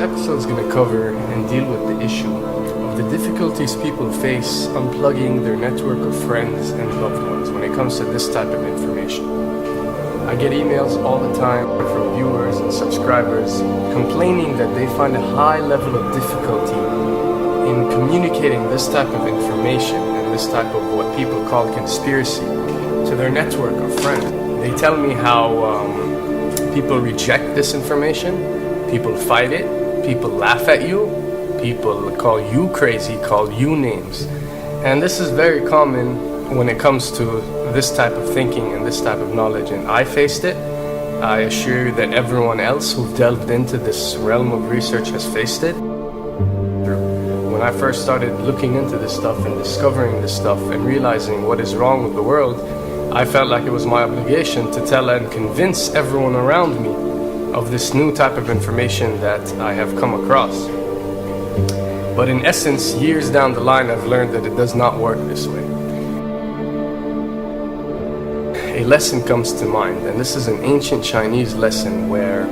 episode is going to cover and deal with the issue of the difficulties people face unplugging their network of friends and loved ones when it comes to this type of information. I get emails all the time from viewers and subscribers complaining that they find a high level of difficulty in communicating this type of information and this type of what people call conspiracy to their network of friends. They tell me how people reject this information, people fight it, people laugh at you, people call you crazy, call you names. And this is very common when it comes to this type of thinking and this type of knowledge. And I faced it. I assure you that everyone else who delved into this realm of research has faced it. When I first started looking into this stuff and discovering this stuff and realizing what is wrong with the world, I felt like it was my obligation to tell and convince everyone around me of this new type of information that I have come across. But in essence, years down the line, I've learned that it does not work this way. A lesson comes to mind, and this is an ancient Chinese lesson where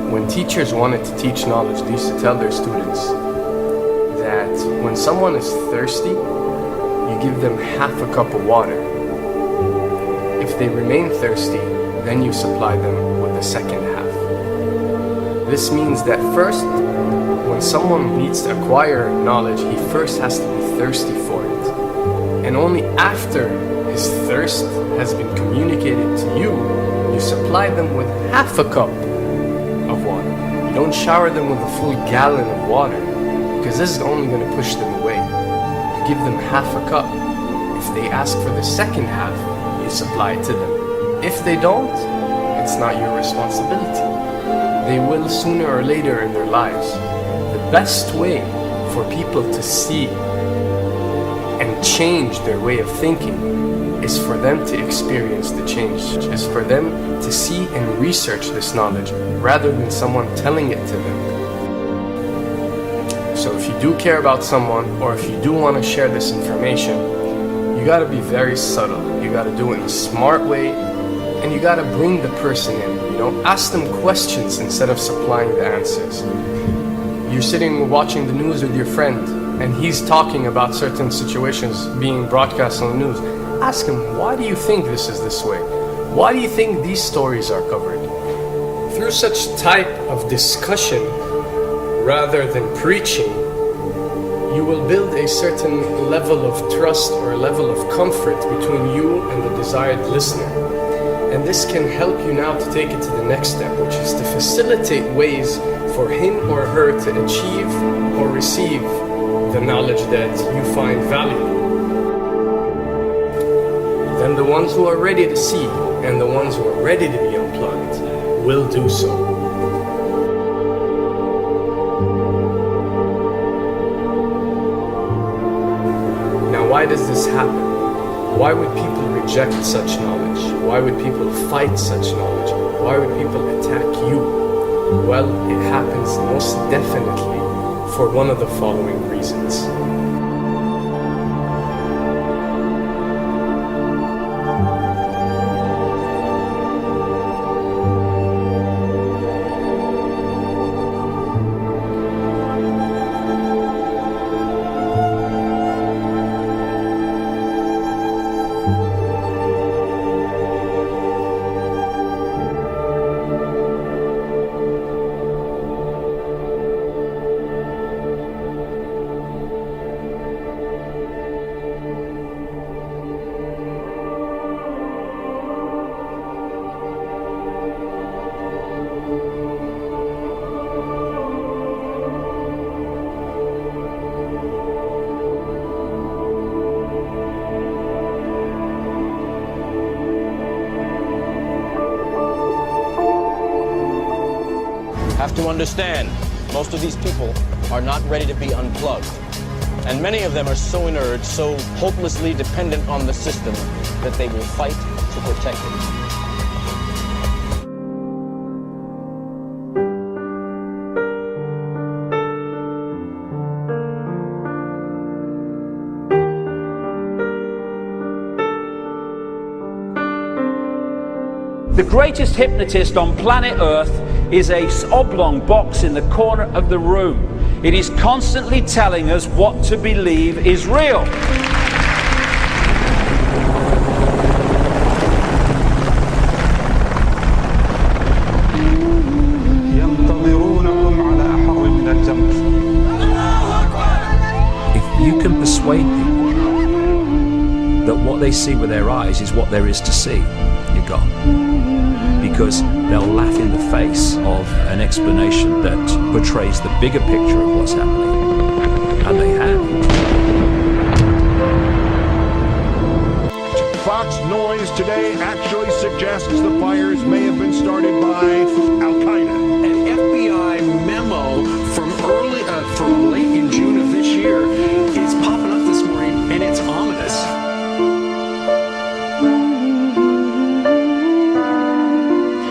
when teachers wanted to teach knowledge, they used to tell their students that when someone is thirsty, you give them half a cup of water. If they remain thirsty, then you supply them with the second half. This means that first, when someone needs to acquire knowledge, he first has to be thirsty for it. And only after his thirst has been communicated to you, you supply them with half a cup of water. You don't shower them with a full gallon of water, because this is only going to push them away. You give them half a cup. If they ask for the second half, you supply it to them. If they don't, it's not your responsibility. They will sooner or later in their lives. The best way for people to see and change their way of thinking is for them to experience the change, is for them to see and research this knowledge rather than someone telling it to them. So if you do care about someone, or if you do want to share this information, you got to be very subtle. You got to do it in a smart way, and you got to bring the person in. Ask them questions instead of supplying the answers. You're sitting watching the news with your friend, and he's talking about certain situations being broadcast on the news. Ask him, why do you think this is this way? Why do you think these stories are covered? Through such type of discussion, rather than preaching, you will build a certain level of trust or a level of comfort between you and the desired listener. And this can help you now to take it to the next step, which is to facilitate ways for him or her to achieve or receive the knowledge that you find valuable. Then the ones who are ready to see and the ones who are ready to be unplugged will do so. Why does this happen? Why would people reject such knowledge? Why would people fight such knowledge? Why would people attack you? Well, it happens most definitely for one of the following reasons. Have to understand, most of these people are not ready to be unplugged. And many of them are so inert, so hopelessly dependent on the system, that they will fight to protect it. The greatest hypnotist on planet Earth is a oblong box in the corner of the room. It is constantly telling us what to believe is real. If you can persuade people that what they see with their eyes is what there is to see, you're gone. Because they'll laugh in the face of an explanation that portrays the bigger picture of what's happening. And they have. Fox noise today actually suggests the fires may have been started by Al-Qaeda. An FBI memo from late in June of this year is popping up this morning, and it's ominous.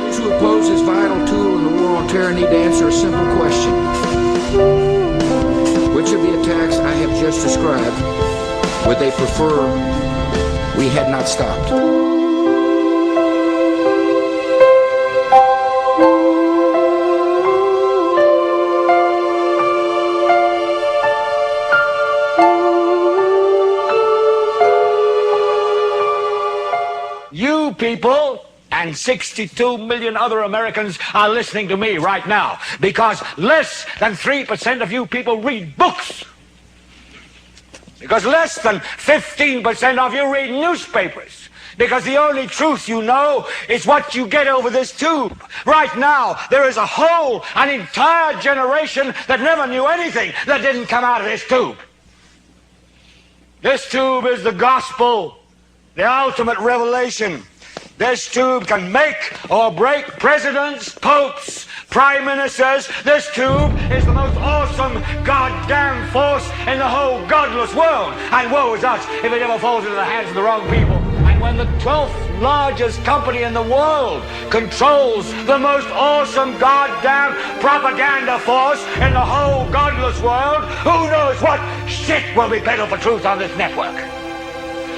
Those who oppose this vital tool in the war on terror need to answer a simple question. Which of the attacks I have just described would they prefer we had not stopped? You people and 62 million other Americans are listening to me right now because less than 3% of you people read books. Because less than 15% of you read newspapers. Because the only truth you know is what you get over this tube. Right now, there is an entire generation that never knew anything that didn't come out of this tube. This tube is the gospel, the ultimate revelation. This tube can make or break presidents, popes, prime ministers. This tube is the most awesome goddamn force in the whole godless world. And woe is us if it ever falls into the hands of the wrong people. And when the 12th largest company in the world controls the most awesome goddamn propaganda force in the whole godless world, who knows what shit will be peddled for truth on this network.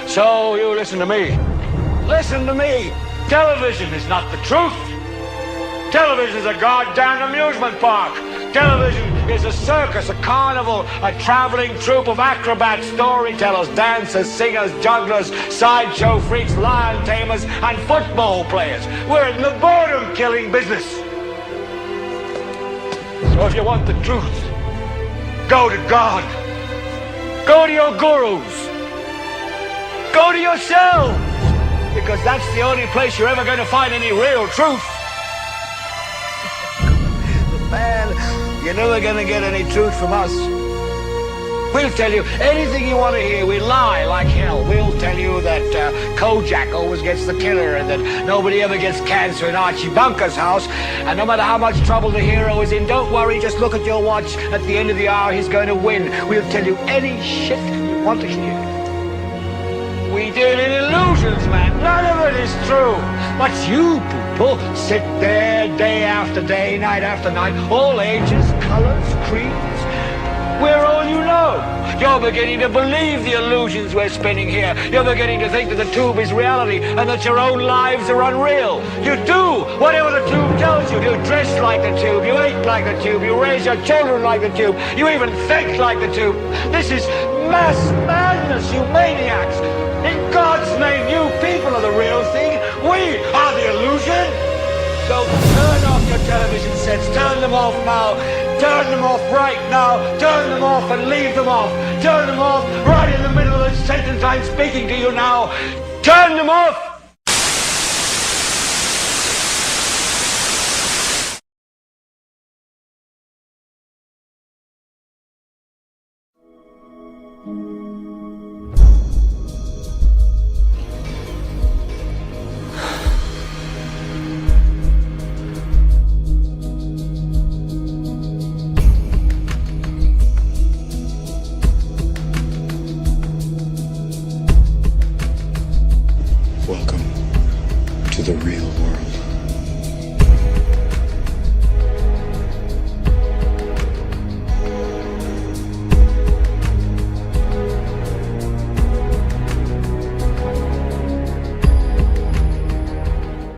So you listen to me. Listen to me. Television is not the truth. Television is a goddamn amusement park. Television is a circus, a carnival, a traveling troupe of acrobats, storytellers, dancers, singers, jugglers, sideshow freaks, lion tamers, and football players. We're in the boredom-killing business. So if you want the truth, go to God. Go to your gurus. Go to yourselves. Because that's the only place you're ever going to find any real truth. But man, you're never going to get any truth from us. We'll tell you anything you want to hear. We lie like hell. We'll tell you that Kojak always gets the killer and that nobody ever gets cancer in Archie Bunker's house. And no matter how much trouble the hero is in, don't worry, just look at your watch. At the end of the hour, he's going to win. We'll tell you any shit you want to hear. We deal in illusions, man. None of it is true. But you people sit there day after day, night after night, all ages, colors, creeds. We're all you know. You're beginning to believe the illusions we're spinning here. You're beginning to think that the tube is reality and that your own lives are unreal. You do whatever the tube tells you. You dress like the tube. You eat like the tube. You raise your children like the tube. You even think like the tube. This is mass madness, you maniacs. In God's name, you people are the real thing. We are the illusion. So turn off your television sets. Turn them off now. Turn them off right now. Turn them off and leave them off. Turn them off right in the middle of the sentence I'm speaking to you now. Turn them off. Welcome to the real world.